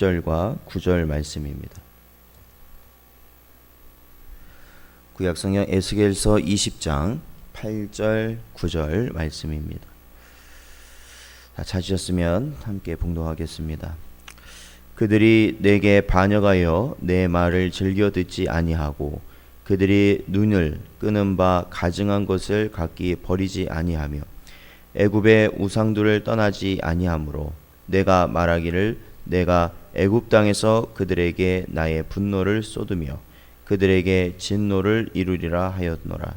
8절과 9절 말씀입니다. 구약성경 에스겔서 20장 8절 9절 말씀입니다. 다 찾으셨으면 함께 봉독하겠습니다. 그들이 내게 반역하여 내 말을 즐겨 듣지 아니하고 그들이 눈을 끄는 바 가증한 것을 각기 버리지 아니하며 애굽의 우상들을 떠나지 아니하므로 내가 말하기를 내가 애굽 땅에서 그들에게 나의 분노를 쏟으며 그들에게 진노를 이루리라 하였노라.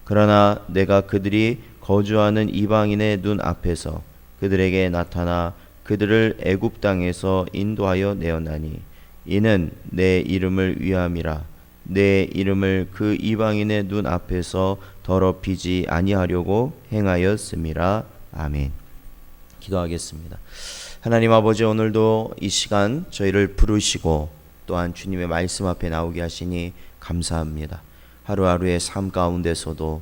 그러나 내가 그들이 거주하는 이방인의 눈 앞에서 그들에게 나타나 그들을 애굽 땅에서 인도하여 내었나니 이는 내 이름을 위함이라. 내 이름을 그 이방인의 눈 앞에서 더럽히지 아니하려고 행하였음이라. 아멘. 기도하겠습니다. 하나님 아버지, 오늘도 이 시간 저희를 부르시고 또한 주님의 말씀 앞에 나오게 하시니 감사합니다. 하루하루의 삶 가운데서도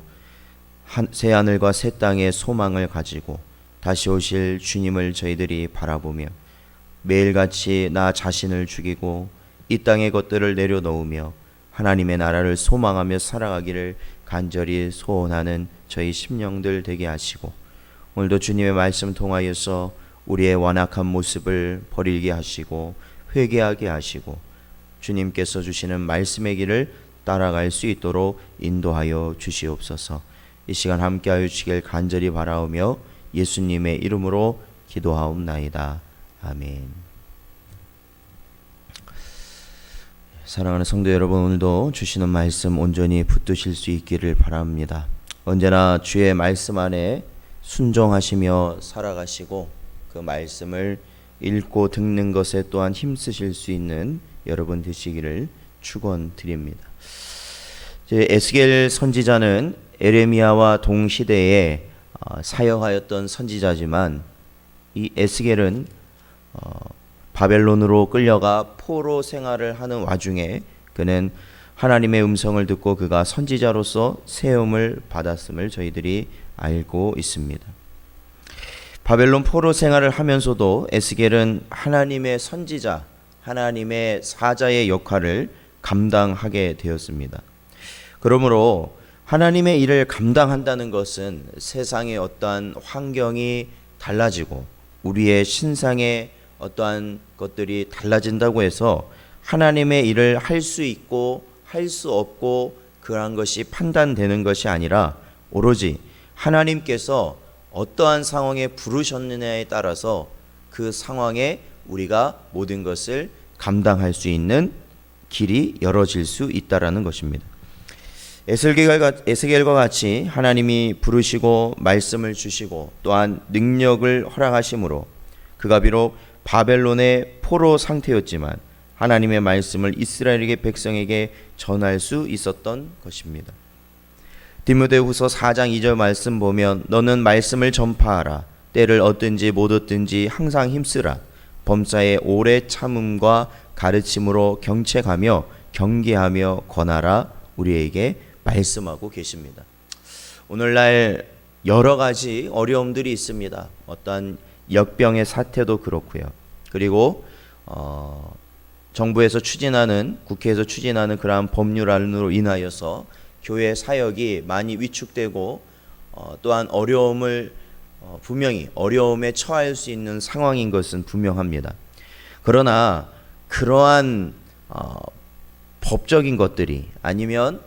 새 하늘과 새 땅의 소망을 가지고 다시 오실 주님을 저희들이 바라보며 매일같이 나 자신을 죽이고 이 땅의 것들을 내려놓으며 하나님의 나라를 소망하며 살아가기를 간절히 소원하는 저희 심령들 되게 하시고 오늘도 주님의 말씀 통하여서 우리의 완악한 모습을 버리게 하시고 회개하게 하시고 주님께서 주시는 말씀의 길을 따라갈 수 있도록 인도하여 주시옵소서. 이 시간 함께하여 주시길 간절히 바라오며 예수님의 이름으로 기도하옵나이다. 아멘. 사랑하는 성도 여러분, 오늘도 주시는 말씀 온전히 붙드실 수 있기를 바랍니다. 언제나 주의 말씀 안에 순종하시며 살아가시고 그 말씀을 읽고 듣는 것에 또한 힘쓰실 수 있는 여러분 되시기를 축원드립니다. 에스겔 선지자는 에레미야와 동시대에 사역하였던 선지자지만 이 에스겔은 바벨론으로 끌려가 포로 생활을 하는 와중에 그는 하나님의 음성을 듣고 그가 선지자로서 세움을 받았음을 저희들이 알고 있습니다. 바벨론 포로 생활을 하면서도 에스겔은 하나님의 선지자, 하나님의 사자의 역할을 감당하게 되었습니다. 그러므로 하나님의 일을 감당한다는 것은 세상의 어떠한 환경이 달라지고 우리의 신상의 어떠한 것들이 달라진다고 해서 하나님의 일을 할 수 있고 할 수 없고 그러한 것이 판단되는 것이 아니라 오로지 하나님께서 어떠한 상황에 부르셨느냐에 따라서 그 상황에 우리가 모든 것을 감당할 수 있는 길이 열어질 수 있다라는 것입니다. 에스겔과 같이 하나님이 부르시고 말씀을 주시고 또한 능력을 허락하심으로 그가 비록 바벨론의 포로 상태였지만 하나님의 말씀을 이스라엘의 백성에게 전할 수 있었던 것입니다. 디모데후서 4장 2절 말씀 보면 너는 말씀을 전파하라. 때를 얻든지 못 얻든지 항상 힘쓰라. 범사에 오래 참음과 가르침으로 경책하며 경계하며 권하라. 우리에게 말씀하고 계십니다. 오늘날 여러 가지 어려움들이 있습니다. 어떤 역병의 사태도 그렇고요. 그리고 정부에서 추진하는 국회에서 추진하는 그러한 법률안으로 인하여서 교회 사역이 많이 위축되고 또한 분명히 어려움에 처할 수 있는 상황인 것은 분명합니다. 그러나 그러한 법적인 것들이 아니면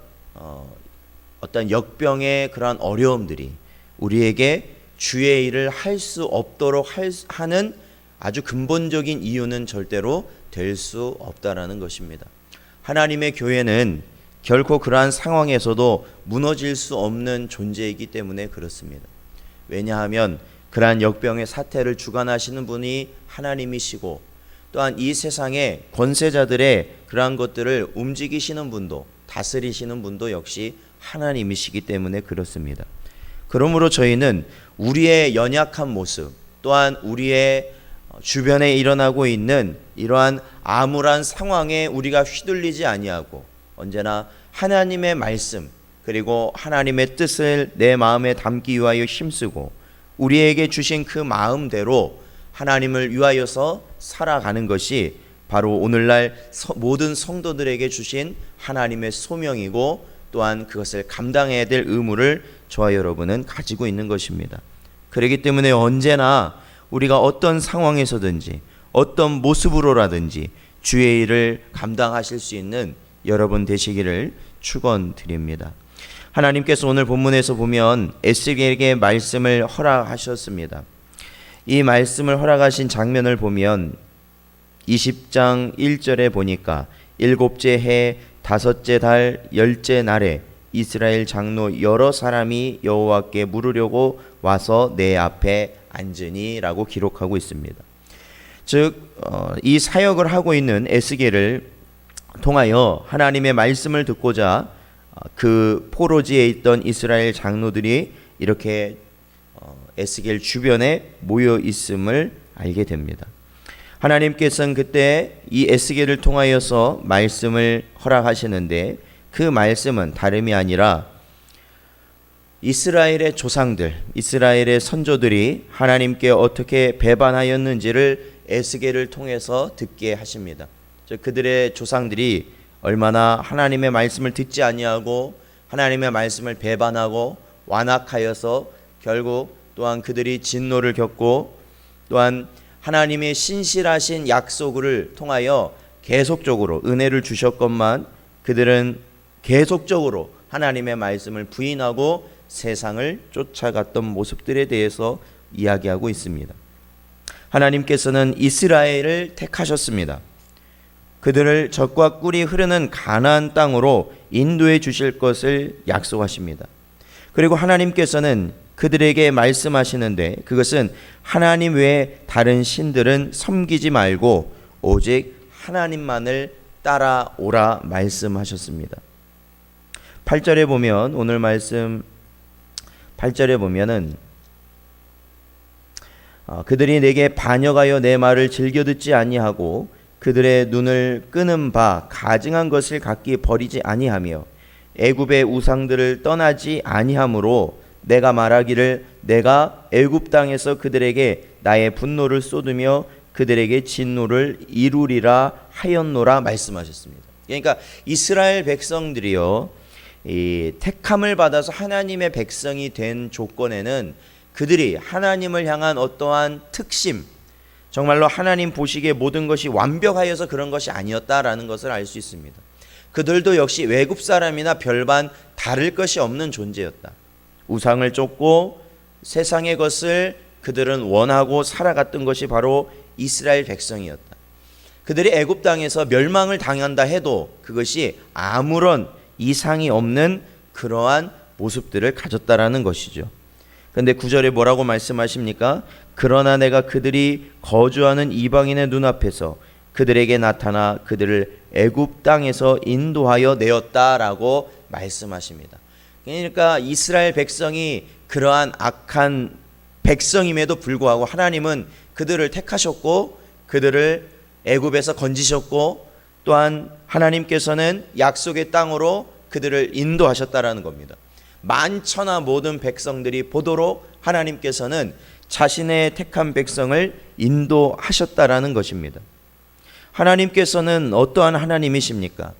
어떤 역병의 그러한 어려움들이 우리에게 주의 일을 할 수 없도록 하는 아주 근본적인 이유는 절대로 될 수 없다라는 것입니다. 하나님의 교회는 결코 그러한 상황에서도 무너질 수 없는 존재이기 때문에 그렇습니다. 왜냐하면 그러한 역병의 사태를 주관하시는 분이 하나님이시고 또한 이 세상의 권세자들의 그러한 것들을 움직이시는 분도 다스리시는 분도 역시 하나님이시기 때문에 그렇습니다. 그러므로 저희는 우리의 연약한 모습 또한 우리의 주변에 일어나고 있는 이러한 암울한 상황에 우리가 휘둘리지 아니하고 언제나 하나님의 말씀 그리고 하나님의 뜻을 내 마음에 담기 위하여 힘쓰고 우리에게 주신 그 마음대로 하나님을 위하여서 살아가는 것이 바로 오늘날 모든 성도들에게 주신 하나님의 소명이고 또한 그것을 감당해야 될 의무를 저와 여러분은 가지고 있는 것입니다. 그렇기 때문에 언제나 우리가 어떤 상황에서든지 어떤 모습으로라든지 주의 일을 감당하실 수 있는 여러분 되시기를 축원드립니다. 하나님께서 오늘 본문에서 보면 에스겔에게 말씀을 허락하셨습니다. 이 말씀을 허락하신 장면을 보면 20장 1절에 보니까 일곱째 해 다섯째 달 열째 날에 이스라엘 장로 여러 사람이 여호와께 물으려고 와서 내 앞에 앉으니라고 기록하고 있습니다. 즉 이 사역을 하고 있는 에스겔을 통하여 하나님의 말씀을 듣고자 그 포로지에 있던 이스라엘 장로들이 이렇게 에스겔 주변에 모여 있음을 알게 됩니다. 하나님께서는 그때 이 에스겔을 통하여서 말씀을 허락하시는데 그 말씀은 다름이 아니라 이스라엘의 조상들, 이스라엘의 선조들이 하나님께 어떻게 배반하였는지를 에스겔을 통해서 듣게 하십니다. 그들의 조상들이 얼마나 하나님의 말씀을 듣지 아니하고 하나님의 말씀을 배반하고 완악하여서 결국 또한 그들이 진노를 겪고 또한 하나님의 신실하신 약속을 통하여 계속적으로 은혜를 주셨건만 그들은 계속적으로 하나님의 말씀을 부인하고 세상을 쫓아갔던 모습들에 대해서 이야기하고 있습니다. 하나님께서는 이스라엘을 택하셨습니다. 그들을 젖과 꿀이 흐르는 가나안 땅으로 인도해 주실 것을 약속하십니다. 그리고 하나님께서는 그들에게 말씀하시는데 그것은 하나님 외에 다른 신들은 섬기지 말고 오직 하나님만을 따라오라 말씀하셨습니다. 8절에 보면 오늘 말씀 8절에 보면은 그들이 내게 반역하여 내 말을 즐겨 듣지 아니하고 그들의 눈을 끄는 바 가증한 것을 각기 버리지 아니하며 애굽의 우상들을 떠나지 아니하므로 내가 말하기를 내가 애굽 땅에서 그들에게 나의 분노를 쏟으며 그들에게 진노를 이루리라 하였노라 말씀하셨습니다. 그러니까 이스라엘 백성들이요, 이 택함을 받아서 하나님의 백성이 된 조건에는 그들이 하나님을 향한 어떠한 특심, 정말로 하나님 보시기에 모든 것이 완벽하여서 그런 것이 아니었다라는 것을 알 수 있습니다. 그들도 역시 외국 사람이나 별반 다를 것이 없는 존재였다. 우상을 쫓고 세상의 것을 그들은 원하고 살아갔던 것이 바로 이스라엘 백성이었다. 그들이 애굽 땅에서 멸망을 당한다 해도 그것이 아무런 이상이 없는 그러한 모습들을 가졌다라는 것이죠. 그런데 9절에 뭐라고 말씀하십니까? 그러나 내가 그들이 거주하는 이방인의 눈앞에서 그들에게 나타나 그들을 애굽 땅에서 인도하여 내었다라고 말씀하십니다. 그러니까 이스라엘 백성이 그러한 악한 백성임에도 불구하고 하나님은 그들을 택하셨고 그들을 애굽에서 건지셨고 또한 하나님께서는 약속의 땅으로 그들을 인도하셨다라는 겁니다. 만천하 모든 백성들이 보도록 하나님께서는 자신의 택한 백성을 인도하셨다라는 것입니다. 하나님께서는 어떠한 하나님이십니까?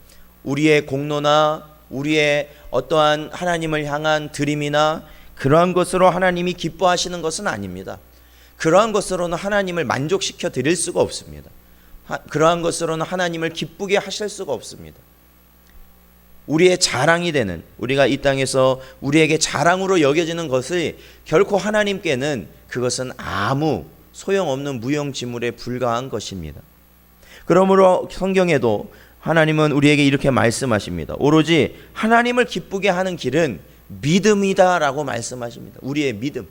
우리의 공로나 우리의 어떠한 하나님을 향한 드림이나 그러한 것으로 하나님이 기뻐하시는 것은 아닙니다. 그러한 것으로는 하나님을 만족시켜 드릴 수가 없습니다. 그러한 것으로는 하나님을 기쁘게 하실 수가 없습니다. 우리의 자랑이 되는, 우리가 이 땅에서 우리에게 자랑으로 여겨지는 것이 결코 하나님께는 그것은 아무 소용없는 무용지물에 불과한 것입니다. 그러므로 성경에도 하나님은 우리에게 이렇게 말씀하십니다. 오로지 하나님을 기쁘게 하는 길은 믿음이다라고 말씀하십니다. 우리의 믿음.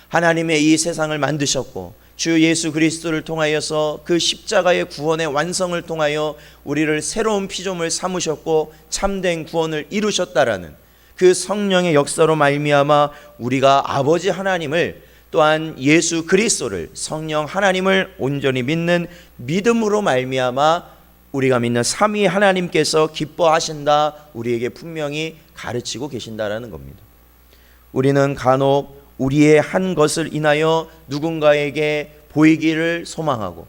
하나님의 이 세상을 만드셨고 주 예수 그리스도를 통하여서 그 십자가의 구원의 완성을 통하여 우리를 새로운 피조물 삼으셨고 참된 구원을 이루셨다라는 그 성령의 역사로 말미암아 우리가 아버지 하나님을 또한 예수 그리스도를 성령 하나님을 온전히 믿는 믿음으로 말미암아 우리가 믿는 삼위 하나님께서 기뻐하신다, 우리에게 분명히 가르치고 계신다라는 겁니다. 우리는 간혹 우리의 한 것을 인하여 누군가에게 보이기를 소망하고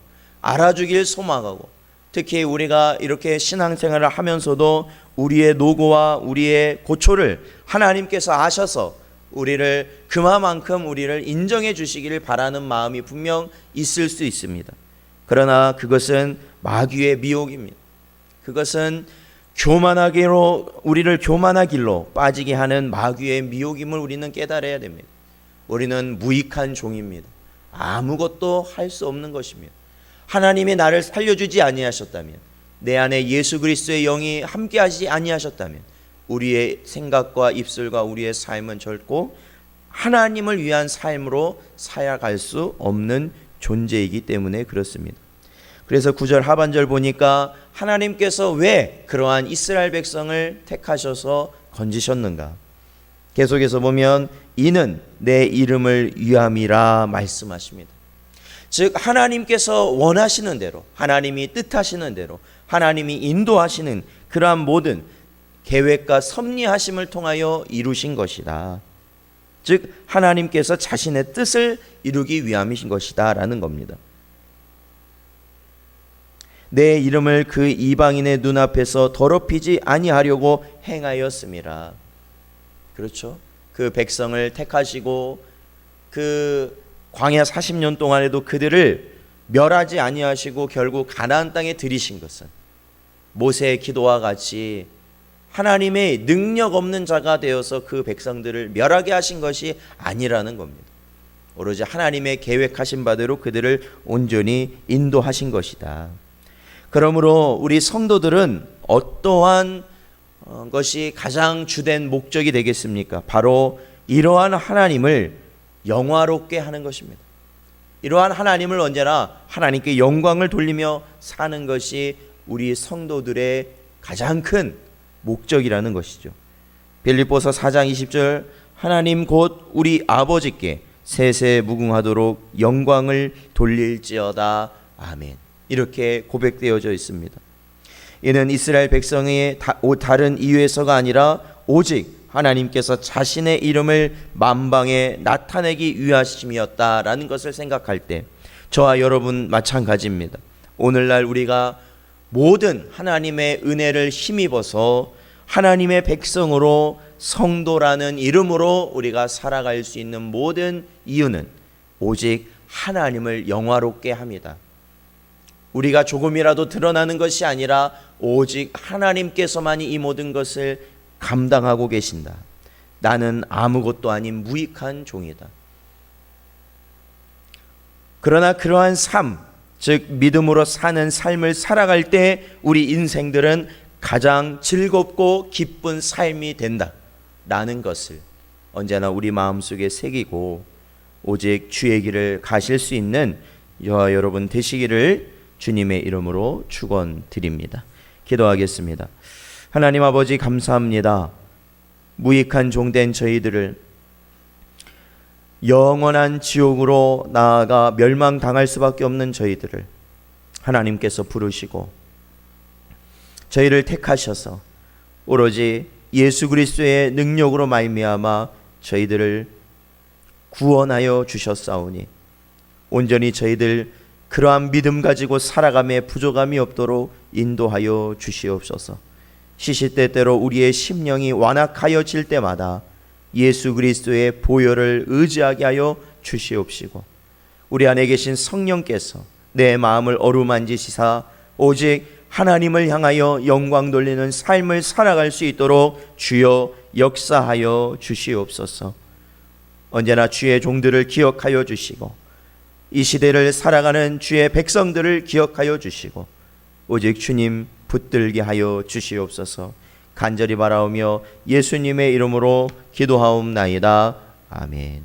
알아주길 소망하고, 특히 우리가 이렇게 신앙생활을 하면서도 우리의 노고와 우리의 고초를 하나님께서 아셔서 우리를 그만큼 우리를 인정해 주시기를 바라는 마음이 분명 있을 수 있습니다. 그러나 그것은 마귀의 미혹입니다. 그것은 우리를 교만한 길로 빠지게 하는 마귀의 미혹임을 우리는 깨달아야 됩니다. 우리는 무익한 종입니다. 아무것도 할 수 없는 것입니다. 하나님이 나를 살려주지 아니하셨다면, 내 안에 예수 그리스도의 영이 함께하지 아니하셨다면 우리의 생각과 입술과 우리의 삶은 결코 하나님을 위한 삶으로 살아갈 수 없는 존재이기 때문에 그렇습니다. 그래서 9절 하반절 보니까 하나님께서 왜 그러한 이스라엘 백성을 택하셔서 건지셨는가? 계속해서 보면 이는 내 이름을 위함이라 말씀하십니다. 즉 하나님께서 원하시는 대로, 하나님이 뜻하시는 대로, 하나님이 인도하시는 그러한 모든 계획과 섭리하심을 통하여 이루신 것이다. 즉 하나님께서 자신의 뜻을 이루기 위함이신 것이다 라는 겁니다. 내 이름을 그 이방인의 눈앞에서 더럽히지 아니하려고 행하였음이라. 그렇죠? 그 백성을 택하시고 그 광야 40년 동안에도 그들을 멸하지 아니하시고 결국 가나안 땅에 들이신 것은 모세의 기도와 같이 하나님의 능력 없는 자가 되어서 그 백성들을 멸하게 하신 것이 아니라는 겁니다. 오로지 하나님의 계획하신 바대로 그들을 온전히 인도하신 것이다. 그러므로 우리 성도들은 어떠한 것이 가장 주된 목적이 되겠습니까? 바로 이러한 하나님을 영화롭게 하는 것입니다. 이러한 하나님을 언제나 하나님께 영광을 돌리며 사는 것이 우리 성도들의 가장 큰 목적이라는 것이죠. 빌립보서 4장 20절 하나님 곧 우리 아버지께 세세 무궁하도록 영광을 돌릴지어다. 아멘. 이렇게 고백되어져 있습니다. 이는 이스라엘 백성의 다른 이유에서가 아니라 오직 하나님께서 자신의 이름을 만방에 나타내기 위하심이었다라는 것을 생각할 때 저와 여러분 마찬가지입니다. 오늘날 우리가 모든 하나님의 은혜를 힘입어서 하나님의 백성으로 성도라는 이름으로 우리가 살아갈 수 있는 모든 이유는 오직 하나님을 영화롭게 합니다. 우리가 조금이라도 드러나는 것이 아니라 오직 하나님께서만이 이 모든 것을 감당하고 계신다. 나는 아무것도 아닌 무익한 종이다. 그러나 그러한 삶, 즉 믿음으로 사는 삶을 살아갈 때 우리 인생들은 가장 즐겁고 기쁜 삶이 된다 라는 것을 언제나 우리 마음속에 새기고 오직 주의 길을 가실 수 있는 저와 여러분 되시기를 주님의 이름으로 축원드립니다. 기도하겠습니다. 하나님 아버지 감사합니다. 무익한 종된 저희들을 영원한 지옥으로 나아가 멸망당할 수밖에 없는 저희들을 하나님께서 부르시고 저희를 택하셔서 오로지 예수 그리스도의 능력으로 말미암아 저희들을 구원하여 주셨사오니 온전히 저희들 그러한 믿음 가지고 살아감에 부족함이 없도록 인도하여 주시옵소서. 시시때때로 우리의 심령이 완악하여질 때마다 예수 그리스도의 보혈을 의지하게 하여 주시옵시고 우리 안에 계신 성령께서 내 마음을 어루만지시사 오직 하나님을 향하여 영광 돌리는 삶을 살아갈 수 있도록 주여 역사하여 주시옵소서. 언제나 주의 종들을 기억하여 주시고 이 시대를 살아가는 주의 백성들을 기억하여 주시고 오직 주님 붙들게 하여 주시옵소서. 간절히 바라오며 예수님의 이름으로 기도하옵나이다. 아멘.